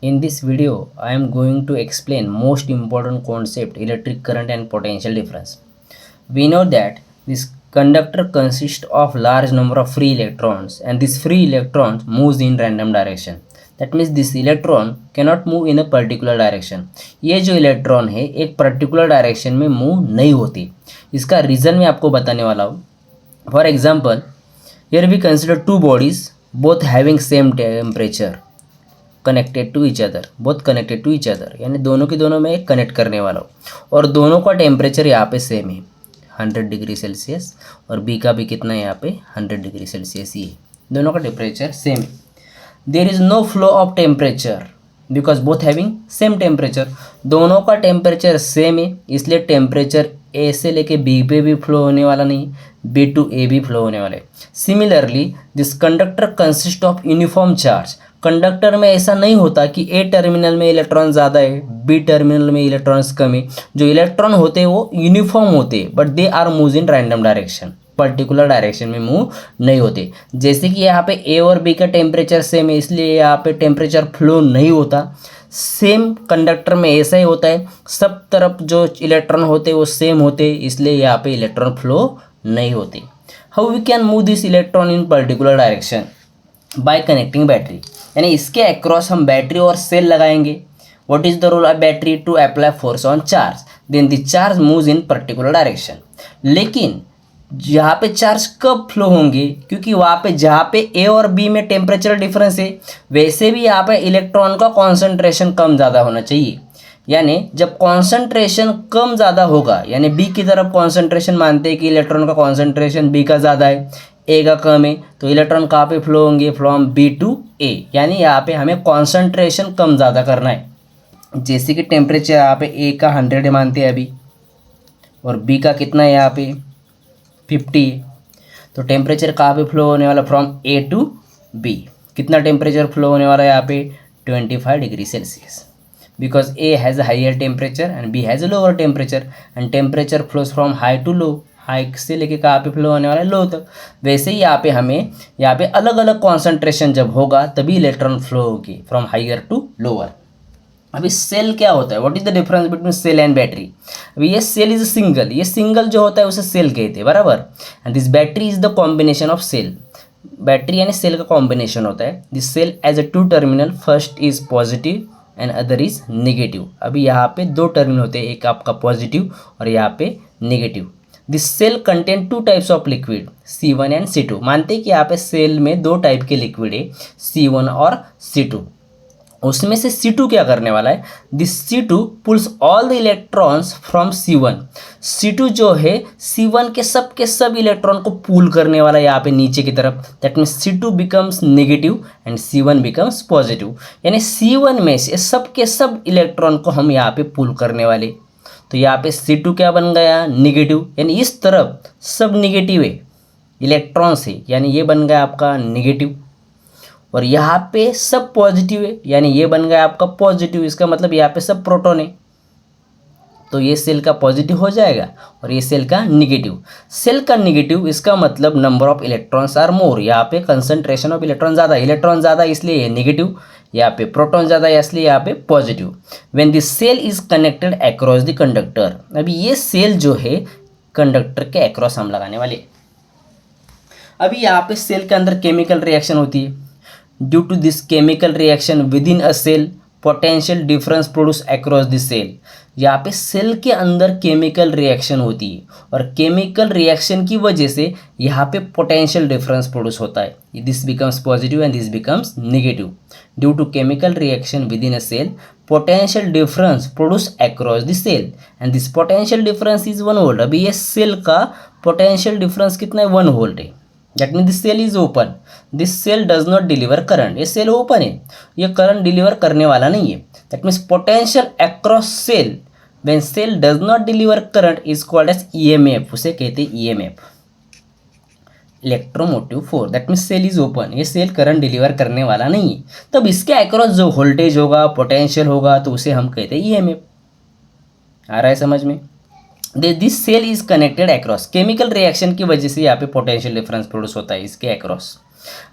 In this video, I am going to explain most important concept electric current and potential difference. We know that this conductor consists of large number of free electrons and this free electrons moves in random direction. That means this electron cannot move in a particular direction. ये जो electron है एक particular direction में move नहीं होती. इसका reason मैं आपको बताने वाला हूँ. For example, here we consider two bodies both having same temperature connected to each other, both connected to each other, यानी दोनों के दोनों में कनेक्ट करने वाला हूँ और दोनों का टेम्परेचर यहाँ पे सेम है 100 डिग्री सेल्सियस और बी का भी कितना है यहाँ पे 100 डिग्री सेल्सियस ही है. दोनों का टेम्परेचर सेम है. There is no flow of temperature because both having same temperature. दोनों का टेम्परेचर सेम है इसलिए टेम्परेचर ए से लेके बी पे भी फ्लो होने वाला नहीं, बी टू ए भी फ्लो होने वाला है. Similarly this conductor consist of uniform charge. Conductor में ऐसा नहीं होता कि ए टर्मिनल में इलेक्ट्रॉन ज़्यादा है बी टर्मिनल में इलेक्ट्रॉन्स कम है. जो इलेक्ट्रॉन होते हैं वो यूनिफॉर्म होते हैं but they are move in random direction, particular direction में मूव नहीं होते. जैसे कि यहाँ पे ए और बी का टेम्परेचर सेम है इसलिए यहाँ पे टेम्परेचर फ्लो नहीं होता. सेम कंडक्टर में ऐसा ही होता है, सब तरफ जो इलेक्ट्रॉन होते हैं वो सेम होते हैं इसलिए यहाँ पे इलेक्ट्रॉन फ्लो नहीं होते. How we can move this electron in particular direction? By connecting battery, यानी इसके अक्रॉस हम बैटरी और सेल लगाएंगे. What is the role of battery? To apply force on charge, then the charge moves in particular direction. लेकिन यहाँ पे charge कब flow होंगे? क्योंकि वहाँ पे जहाँ पे ए और बी में टेम्परेचर डिफरेंस है वैसे भी यहाँ पे इलेक्ट्रॉन का कॉन्सेंट्रेशन कम ज़्यादा होना चाहिए. यानी जब कॉन्सेंट्रेशन कम ज़्यादा होगा, यानी बी की तरफ कॉन्सेंट्रेशन मानते हैं कि इलेक्ट्रॉन का कॉन्सेंट्रेशन बी का ज़्यादा है ए का कम है, तो इलेक्ट्रॉन कहाँ पे फ्लो होंगे? फ्रॉम बी टू ए. यानी यहाँ पे हमें कॉन्सेंट्रेशन कम ज़्यादा करना है. जैसे कि टेम्परेचर यहाँ पे ए का 100 मानते हैं अभी और बी का कितना है यहाँ पे 50 है, तो टेम्परेचर कहाँ पे फ्लो होने वाला? From A to B. कितना टेम्परेचर फ्लो होने वाला है यहाँ पे? 25 degree Celsius. Because A has a higher temperature and B has a lower temperature and temperature flows from high to low. High से लेके कहाँ पे फ्लो होने वाला है? लो तक. वैसे ही यहाँ पे हमें यहाँ पे अलग अलग कॉन्सेंट्रेशन जब होगा तभी इलेक्ट्रॉन फ्लो होगी फ्रॉम हायर टू लोअर. अभी सेल क्या होता है? What is the difference between cell and battery? अभी ये सेल इज सिंगल, ये सिंगल जो होता है उसे सेल कहते हैं, बराबर. And this battery is the combination of cell. Battery यानी सेल का कॉम्बिनेशन होता है. This cell as a two terminal, first is positive and other is negative. अभी यहाँ पे दो टर्मिनल होते हैं, एक आपका पॉजिटिव और यहाँ पे negative. This cell contain two types of liquid, C1 and C2. मानते हैं कि यहाँ पे सेल में दो टाइप के लिक्विड है, C1 और C2. उसमें से C2 क्या करने वाला है? This C2 pulls all the electrons from C1. C2 जो है C1 के सब इलेक्ट्रॉन को पुल करने वाला है यहाँ पे नीचे की तरफ. That means C2 becomes negative and C1 becomes positive. यानी C1 में से सब के सब इलेक्ट्रॉन को हम यहाँ पे पुल करने वाले. तो यहाँ पे C2 क्या बन गया? निगेटिव. यानी इस तरफ सब निगेटिव है, इलेक्ट्रॉन्स है, यानी ये बन गया आपका निगेटिव. और यहाँ पे सब पॉजिटिव है, यानी ये बन गया आपका पॉजिटिव. इसका मतलब यहाँ पे सब प्रोटॉन है, तो ये सेल का पॉजिटिव हो जाएगा और ये सेल का निगेटिव. सेल का निगेटिव इसका मतलब number of electrons are more. यहाँ पे कंसंट्रेशन ऑफ इलेक्ट्रॉन ज़्यादा इसलिए ये निगेटिव. यहाँ पे प्रोटॉन ज़्यादा है इसलिए यहाँ पे positive. When this cell is connected across the conductor. अभी ये सेल जो है कंडक्टर के अक्रॉस हम लगाने वाले. अभी यहाँ पे सेल के अंदर केमिकल रिएक्शन होती है. Due to this chemical reaction within a cell potential difference produce across the cell. यहाँ पे सेल के अंदर केमिकल रिएक्शन होती है और केमिकल रिएक्शन की वजह से यहाँ पे पोटेंशियल डिफरेंस प्रोड्यूस होता है. This becomes positive and this becomes negative. Due to chemical reaction within a cell potential difference produce across the cell and this potential difference is 1 volt. अभी ये cell का potential difference कितना है? 1 volt है. That mean this cell is open. This cell does not deliver current. ये cell open है, ये current deliver करने वाला नहीं है. That means potential across cell when cell does not deliver current is called as EMF. उसे कहते हैं EMF, electromotive force. That means cell is open, ये सेल करंट डिलीवर करने वाला नहीं है. तब इसके अक्रॉस जो वोल्टेज होगा, पोटेंशियल होगा, तो उसे हम कहते हैं EMF. आ रहा है समझ में? This cell is connected across. Chemical reaction की वजह से यहाँ पे पोटेंशियल डिफरेंस प्रोड्यूस होता है इसके अक्रॉस.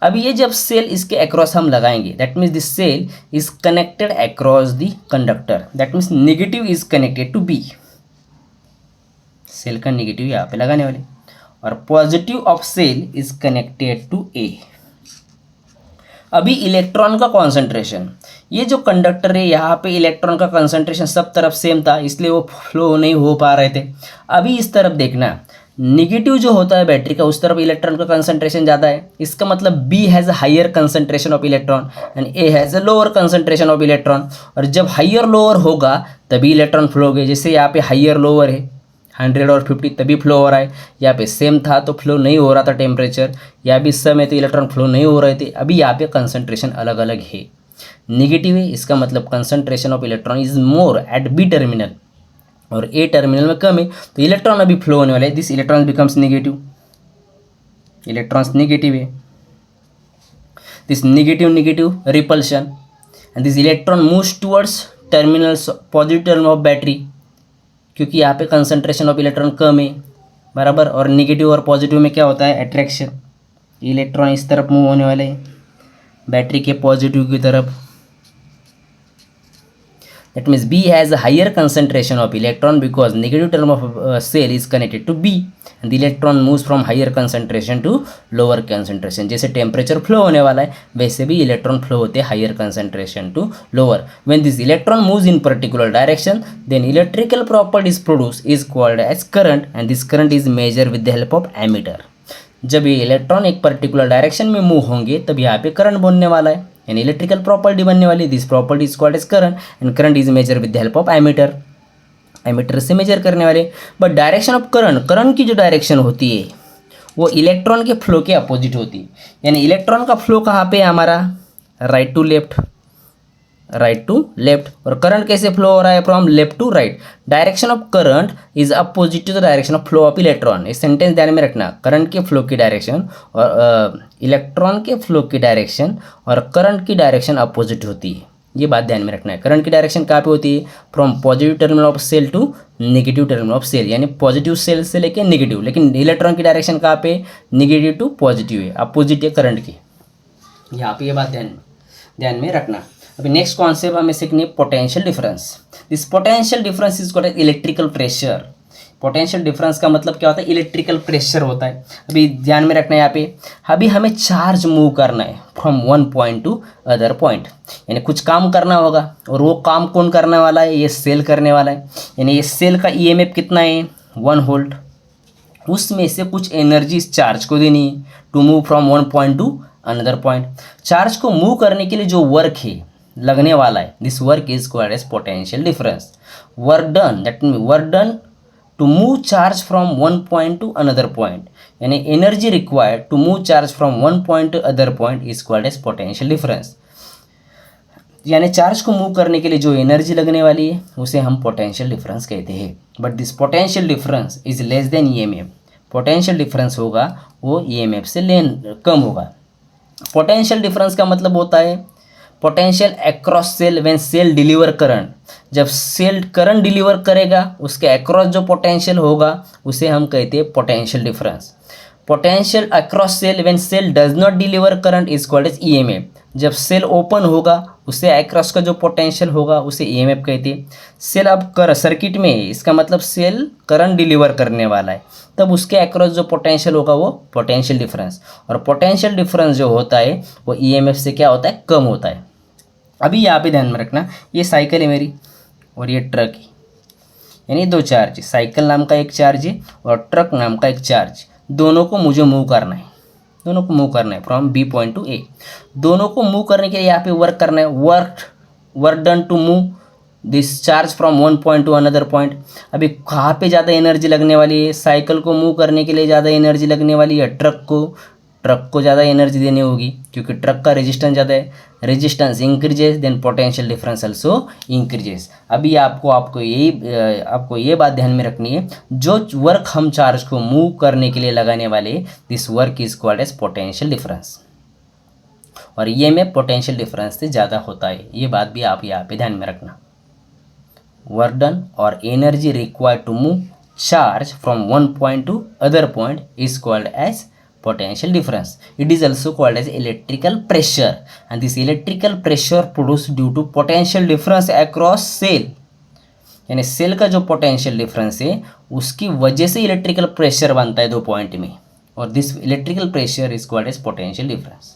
अब ये जब सेल इसके अक्रॉस हम लगाएंगे, that means this cell is connected across the conductor, that means negative is connected to B, cell का नेगेटिव यहाँ पे लगाने वाले, और positive of cell is connected to A. अभी इलेक्ट्रॉन का कॉन्सेंट्रेशन, ये जो कंडक्टर है यहाँ पे इलेक्ट्रॉन का कंसंट्रेशन सब तरफ सेम था, इसलिए वो फ्लो नहीं हो पा रहे थे। अभी इस तरफ देखना, निगेटिव जो होता है बैटरी का, उस तरफ इलेक्ट्रॉन का कंसंट्रेशन ज़्यादा है, इसका मतलब B has a higher concentration of electron and A has a lower concentration of electron. और जब हायर लोअर होगा तभी इलेक्ट्रॉन फ्लो होंगे। जैसे यहाँ पे हायर लोअर है 100 और 50 तभी फ्लो हो रहा है, यहाँ पे सेम था तो फ्लो नहीं हो रहा था टेम्परेचर, यहाँ भी समय तो इलेक्ट्रॉन फ्लो नहीं हो रहे थे। अभी यहाँ पे कंसंट्रेशन अलग अलग है, निगेटिव है, इसका मतलब concentration of electron is more at B terminal और ए टर्मिनल में कम है, तो इलेक्ट्रॉन अभी फ्लो होने वाले, this electron becomes negative, electrons negative है, this negative repulsion and this electron moves towards terminals positive terminal of battery, क्योंकि यहाँ पे कंसंट्रेशन ऑफ इलेक्ट्रॉन कम है बराबर। और नेगेटिव और पॉजिटिव में क्या होता है, अट्रैक्शन, इलेक्ट्रॉन इस तरफ मूव होने वाले हैं बैटरी के पॉजिटिव की तरफ, that means B has a higher concentration of electron because negative term of cell is connected to B and the electron moves from higher concentration to lower concentration। जैसे temperature flow होने वाला है वैसे भी electron flow होते हैं higher concentration to lower। when this electron moves in particular direction then electrical properties produced is called as current and this current is measured with the help of ammeter। जब ये electron एक particular direction में move होंगे तब यहाँ पे current बनने वाला है, यानी इलेक्ट्रिकल प्रॉपर्टी बनने वाली, this property is called as current and current is measure with the help of ammeter, ammeter से मेजर करने वाले। But direction of current, current की जो डायरेक्शन होती है वो इलेक्ट्रॉन के फ्लो के अपोजिट होती है, यानी इलेक्ट्रॉन का फ्लो कहाँ पे है हमारा, right to left, right to left. और करंट कैसे फ्लो हो रहा है, from left to right. Direction of current is opposite to the direction of flow of electron. इस सेंटेंस ध्यान में रखना, करंट के फ्लो की डायरेक्शन और इलेक्ट्रॉन के फ्लो की डायरेक्शन और करंट की डायरेक्शन अपोजिट होती है, ये बात ध्यान में रखना है। करंट की डायरेक्शन कहाँ पे होती है, from positive terminal of cell to negative terminal of cell, यानी पॉजिटिव सेल से लेके नेगेटिव, लेकिन इलेक्ट्रॉन की डायरेक्शन कहाँ पे, नेगेटिव टू पॉजिटिव है, अपोजिट है करंट की। यहाँ पे ये बात ध्यान में रखना। अभी नेक्स्ट कॉन्सेप्ट हमें सीखनी potential difference. This potential difference is called electrical pressure. Potential difference का मतलब क्या होता है, इलेक्ट्रिकल प्रेशर होता है। अभी ध्यान में रखना है यहाँ पे, अभी हमें चार्ज मूव करना है from one point to other point, यानी कुछ काम करना होगा और वो काम कौन करने वाला है, ये सेल करने वाला है। यानी ये सेल का ईएमएफ कितना है, 1 वोल्ट, उसमें से कुछ एनर्जी इस चार्ज को देनी है to move from one point to another point. Charge को मूव करने के लिए जो वर्क है लगने वाला है, this work is called as potential difference. Work done, that mean work done to move charge from one point to another point, यानी energy required to move charge from one point to other point is called as potential difference. यानी charge को move करने के लिए जो energy लगने वाली है उसे हम पोटेंशियल डिफरेंस कहते हैं। But this potential difference is less than EMF. Potential difference होगा वो ईएमएफ से कम होगा। पोटेंशियल डिफरेंस का मतलब होता है potential across cell when cell deliver current. जब सेल करंट डिलीवर करेगा उसके अक्रॉस जो पोटेंशियल होगा उसे हम कहते हैं potential difference. Potential across cell when cell does not deliver current is called as EMF. जब सेल ओपन होगा उससे अक्रॉस का जो पोटेंशियल होगा उसे ईएमएफ कहते हैं। सेल अब सर्किट में है, इसका मतलब सेल करंट डिलीवर करने वाला है, तब उसके अक्रॉस जो पोटेंशियल होगा वो पोटेंशियल डिफरेंस। और पोटेंशियल डिफरेंस जो होता है वो ईएमएफ से क्या होता है, कम होता है। अभी यहाँ पे ध्यान में रखना, ये साइकिल है मेरी और ये ट्रक है, यानी दो चार्ज, साइकिल नाम का एक चार्ज है और ट्रक नाम का एक चार्ज। दोनों को मुझे मूव करना है, दोनों को मूव करना है फ्रॉम बी पॉइंट टू ए। दोनों को मूव करने के लिए यहाँ पे वर्क करना है, work done to move this charge from one point to another point. अभी कहाँ पे ज़्यादा एनर्जी लगने वाली है, साइकिल को मूव करने के लिए ज़्यादा एनर्जी लगने वाली है, ट्रक को ज़्यादा एनर्जी देनी होगी क्योंकि ट्रक का रेजिस्टेंस ज़्यादा है। Resistance increases then potential difference also increases. अभी आपको ये बात ध्यान में रखनी है, जो वर्क हम चार्ज को मूव करने के लिए लगाने वाले this work is called as potential difference, और ये में पोटेंशियल डिफरेंस से ज़्यादा होता है। ये बात भी आप यहाँ पे ध्यान में रखना। वर्क डन और energy required to move charge from one point to other point is called as potential difference. It is also called as electrical pressure, and this electrical pressure produced due to potential difference across cell. यानी cell का जो potential difference है उसकी वजह से electrical pressure बनता है दो पॉइंट में, और this electrical pressure is called as potential difference.